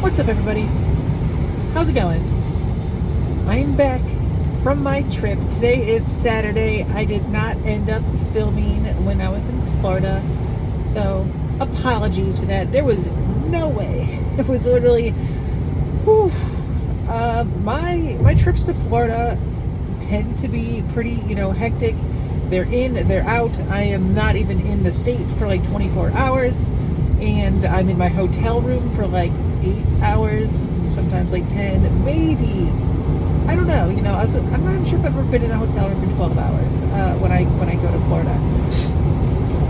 What's up, everybody? How's it going? I'm back from my trip. Today is Saturday. I did not end up filming when I was in Florida, so apologies for that. There was no way. It was literally, whew. My trips to Florida tend to be pretty, hectic. They're in, they're out. I am not even in the state for like 24 hours, and I'm in my hotel room for like 8 hours, sometimes like 10, maybe. I don't know. I'm not even sure if I've ever been in a hotel room for 12 hours when I go to Florida.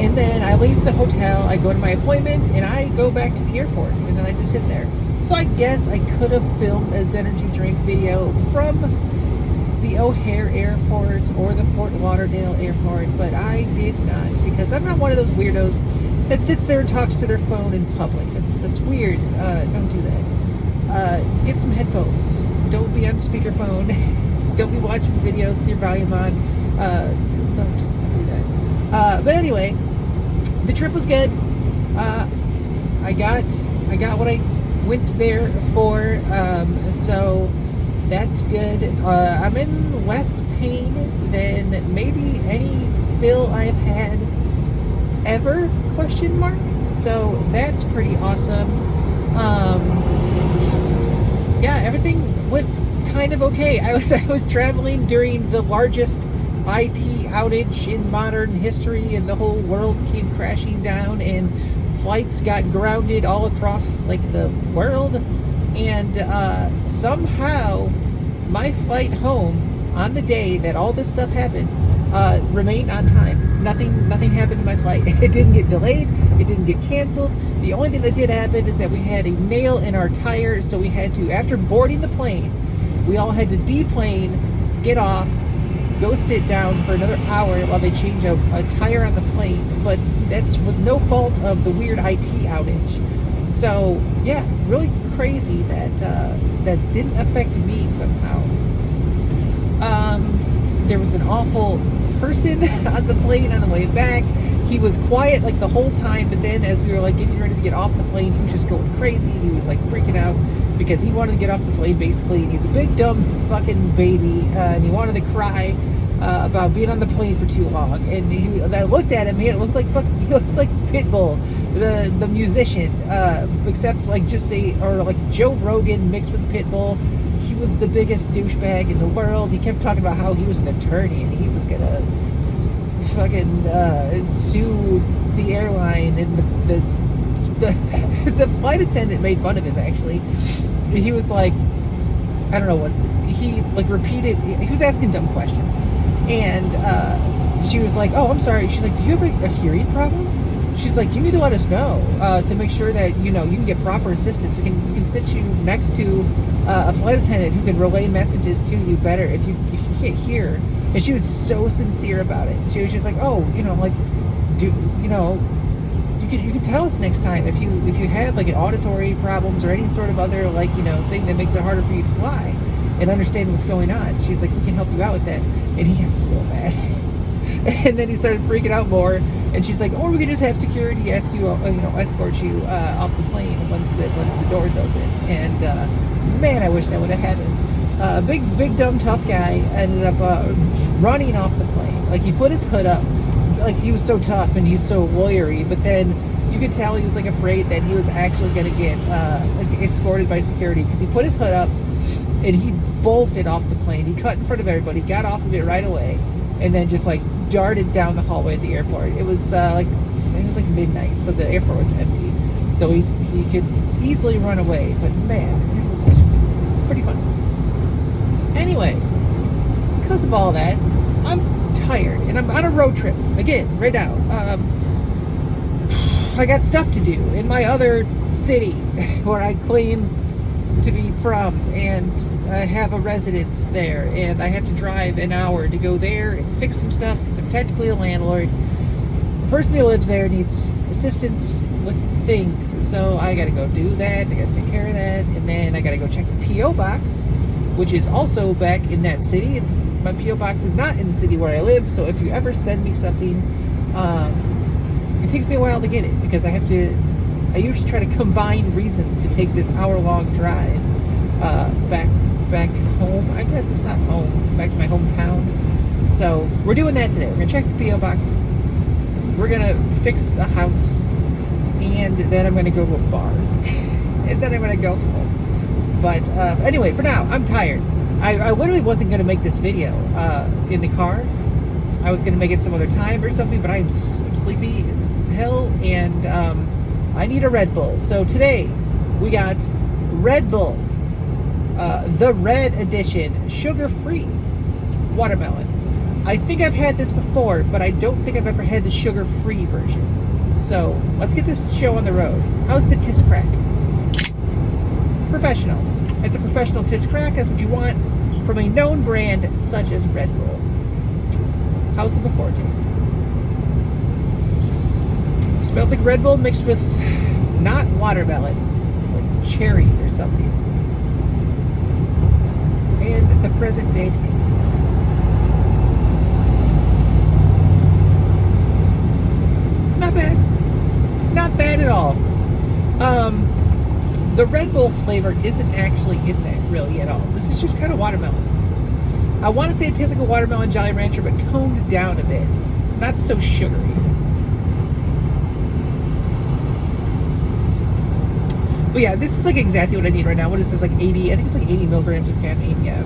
And then I leave the hotel, I go to my appointment, and I go back to the airport, and then I just sit there. So I guess I could have filmed a Zenergi Drink video from the O'Hare Airport or the Fort Lauderdale Airport, but I did not, because I'm not one of those weirdos that sits there and talks to their phone in public. That's weird. Don't do that. Get some headphones. Don't be on speakerphone. Don't be watching videos with your volume on. Don't do that. But anyway, the trip was good. I got what I went there for. So that's good. I'm in less pain than maybe any fill I've had ever, ? So that's pretty awesome. Yeah, everything went kind of okay. I was traveling during the largest IT outage in modern history, and the whole world came crashing down, and flights got grounded all across like the world. And somehow my flight home on the day that all this stuff happened remained on time. Nothing happened to my flight. It didn't get delayed. It didn't get canceled. The only thing that did happen is that we had a nail in our tire, so we had to, after boarding the plane, we all had to deplane, get off, go sit down for another hour while they change a tire on the plane. But that was no fault of the weird IT outage. So yeah, really crazy that that didn't affect me somehow. There was an awful person on the plane on the way back. He was quiet like the whole time, but then as we were like getting ready to get off the plane, he was just going crazy. He was like freaking out because he wanted to get off the plane basically, and he's a big dumb fucking baby, and he wanted to cry about being on the plane for too long. And I looked at him, he looked like Pitbull, the musician, except like like Joe Rogan mixed with Pitbull. He was the biggest douchebag in the world. He kept talking about how he was an attorney and he was gonna fucking sue the airline, and the flight attendant made fun of him. Actually, he was like, I don't know what he like repeated. He was asking dumb questions, and she was like, "Oh, I'm sorry." She's like, "Do you have a hearing problem?" She's like, "You need to let us know to make sure that you can get proper assistance. We can sit you next to a flight attendant who can relay messages to you better if you can't hear." And she was so sincere about it. She was just like, "Oh, you can tell us next time if you have like an auditory problems or any sort of other thing that makes it harder for you to fly and understand what's going on." She's like, "We can help you out with that." And he got so mad. And then he started freaking out more, and she's like, "Or we could just have security escort you off the plane once the doors open." And man, I wish that would have happened. Big dumb tough guy ended up running off the plane. Like, he put his hood up, like he was so tough and he's so lawyery, but then you could tell he was like afraid that he was actually gonna get escorted by security, because he put his hood up and he bolted off the plane. He cut in front of everybody, got off of it right away, and then just like darted down the hallway at the airport. It was like midnight, so the airport was empty, so he could easily run away. But man, it was pretty fun. Anyway, because of all that, I'm tired and I'm on a road trip again right now. I got stuff to do in my other city where I claim to be from, and I have a residence there, and I have to drive an hour to go there and fix some stuff because I'm technically a landlord. The person who lives there needs assistance with things, so I gotta go do that. I gotta take care of that, and then I gotta go check the P.O. box, which is also back in that city, and my P.O. box is not in the city where I live. So if you ever send me something, it takes me a while to get it, because I have to I usually try to combine reasons to take this hour-long drive back home. I guess it's not home, back to my hometown. So we're doing that today. We're gonna check the P.O. box. We're gonna fix a house, and then I'm gonna go to a bar, and then I'm gonna go home. But anyway, for now, I'm tired. I literally wasn't gonna make this video in the car. I was gonna make it some other time or something, but I'm sleepy as hell, and I need a Red Bull. So today we got Red Bull, the Red Edition, sugar-free watermelon. I think I've had this before, but I don't think I've ever had the sugar-free version. So let's get this show on the road. How's the Tis Crack? Professional. It's a professional Tis Crack. That's what you want from a known brand such as Red Bull. How's the before taste? Smells like Red Bull mixed with not watermelon, like cherry or something. And the present day taste. Not bad. Not bad at all. The Red Bull flavor isn't actually in there really at all. This is just kind of watermelon. I want to say it tastes like a watermelon Jolly Rancher, but toned down a bit. Not so sugary. But yeah, this is like exactly what I need right now. What is this, like 80? I think it's like 80 milligrams of caffeine, yeah.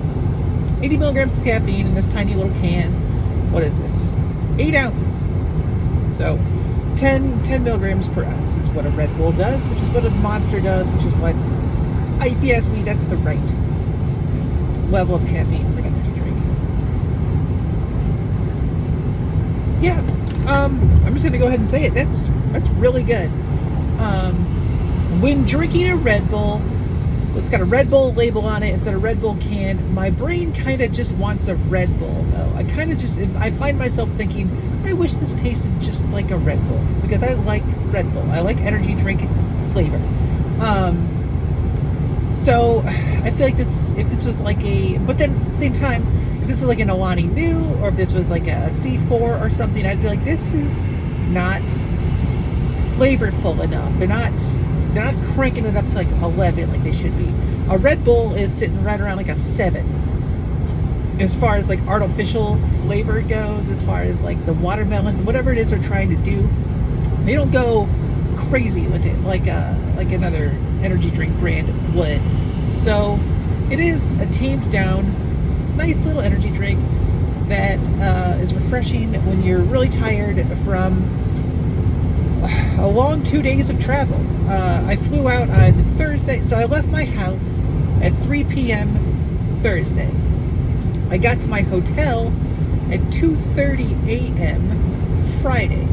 80 milligrams of caffeine in this tiny little can. What is this? 8 ounces. So 10 milligrams per ounce is what a Red Bull does, which is what a Monster does, which is what, if you ask me, that's the right level of caffeine for an energy drink. Yeah, I'm just gonna go ahead and say it. That's really good. When drinking a Red Bull, it's got a Red Bull label on it. It's got a Red Bull can. My brain kind of just wants a Red Bull, though. I find myself thinking, I wish this tasted just like a Red Bull, because I like Red Bull. I like energy drink flavor. So I feel like if this was like but then at the same time, if this was like an Alani Nu, or if this was like a C4 or something, I'd be like, this is not flavorful enough. They're not cranking it up to like 11 like they should be. A Red Bull is sitting right around like a 7 as far as like artificial flavor goes, as far as like the watermelon, whatever it is they're trying to do. They don't go crazy with it like another energy drink brand would. So it is a tamed down, nice little energy drink that is refreshing when you're really tired from a long 2 days of travel. I flew out on Thursday, so I left my house at 3 p.m. Thursday. I got to my hotel at 2:30 a.m. Friday.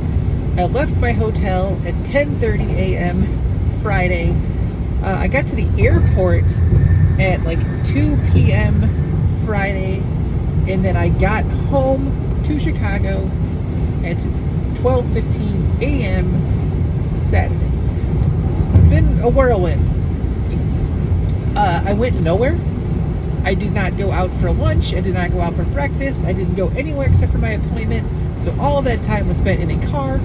I left my hotel at 10:30 a.m. Friday. I got to the airport at like 2 p.m. Friday, and then I got home to Chicago at 12:15 a.m. Saturday. So it's been a whirlwind. I went nowhere. I did not go out for lunch. I did not go out for breakfast. I didn't go anywhere except for my appointment. So all of that time was spent in a car,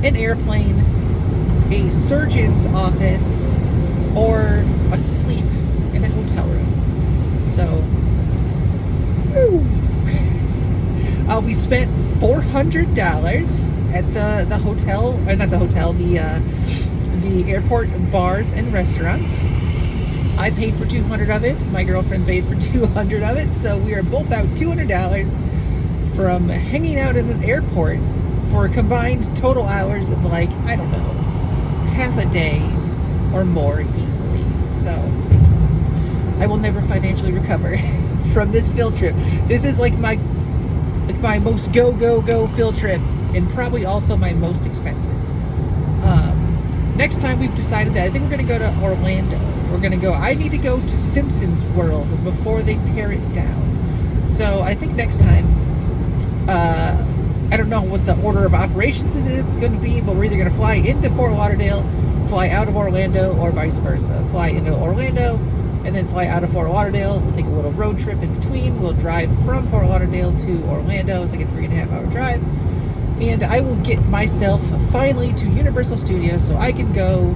an airplane, a surgeon's office, or asleep in a hotel room. So, woo! We spent $400 at the hotel, or not the hotel, the airport bars and restaurants. I paid for $200 of it. My girlfriend paid for $200 of it. So we are both out $200 from hanging out in an airport for a combined total hours of like, I don't know, half a day or more easily. So I will never financially recover from this field trip. This is like my most go field trip, and probably also my most expensive. Next time we've decided that I think we're going to go to Orlando. I need to go to Simpsons World before they tear it down. So I think next time, I don't know what the order of operations is going to be, but we're either going to fly into Fort Lauderdale, fly out of Orlando, or vice versa. Fly into Orlando and then fly out of Fort Lauderdale. We'll take a little road trip in between. We'll drive from Fort Lauderdale to Orlando. It's like a 3.5 hour drive. And I will get myself finally to Universal Studios so I can go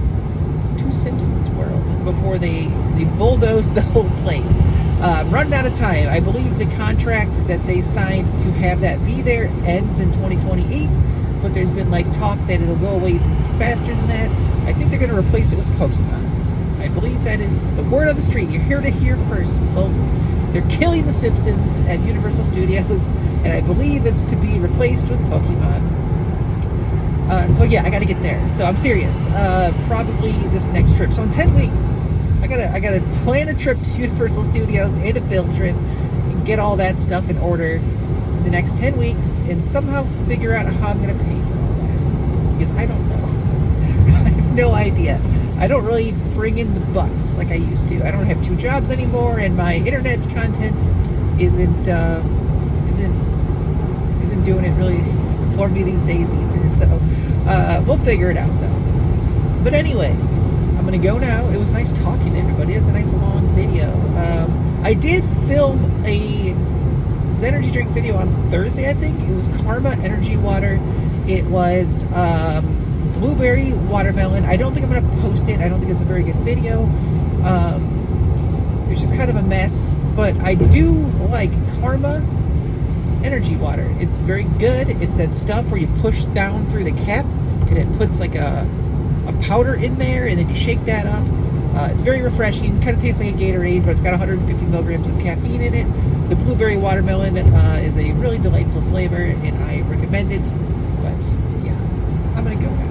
to Simpsons World before they bulldoze the whole place. I'm running out of time. I believe the contract that they signed to have that be there ends in 2028, but there's been like talk that it'll go away even faster than that. I think they're going to replace it with Pokemon. I believe that is the word on the street. You're here to hear first, folks. They're killing the Simpsons at Universal Studios, and I believe it's to be replaced with Pokemon. So yeah, I got to get there. So I'm serious. Probably this next trip. So in 10 weeks, I gotta plan a trip to Universal Studios and a field trip, and get all that stuff in order in the next 10 weeks, and somehow figure out how I'm gonna pay for all that, because I don't know. I have no idea. I don't really bring in the bucks like I used to. I don't have 2 jobs anymore, and my internet content isn't doing it really for me these days either. So we'll figure it out though. But anyway, I'm gonna go now. It was nice talking to everybody. It was a nice long video. I did film a Zenergi drink video on Thursday, I think. It was Karma Energy Water. It was blueberry watermelon. I don't think I'm gonna post it. I don't think it's a very good video. It's just kind of a mess. But I do like Karma Energy Water. It's very good. It's that stuff where you push down through the cap and it puts like a powder in there, and then you shake that up. It's very refreshing. Kind of tastes like a Gatorade, but it's got 150 milligrams of caffeine in it. The blueberry watermelon is a really delightful flavor, and I recommend it. But yeah, I'm gonna go now.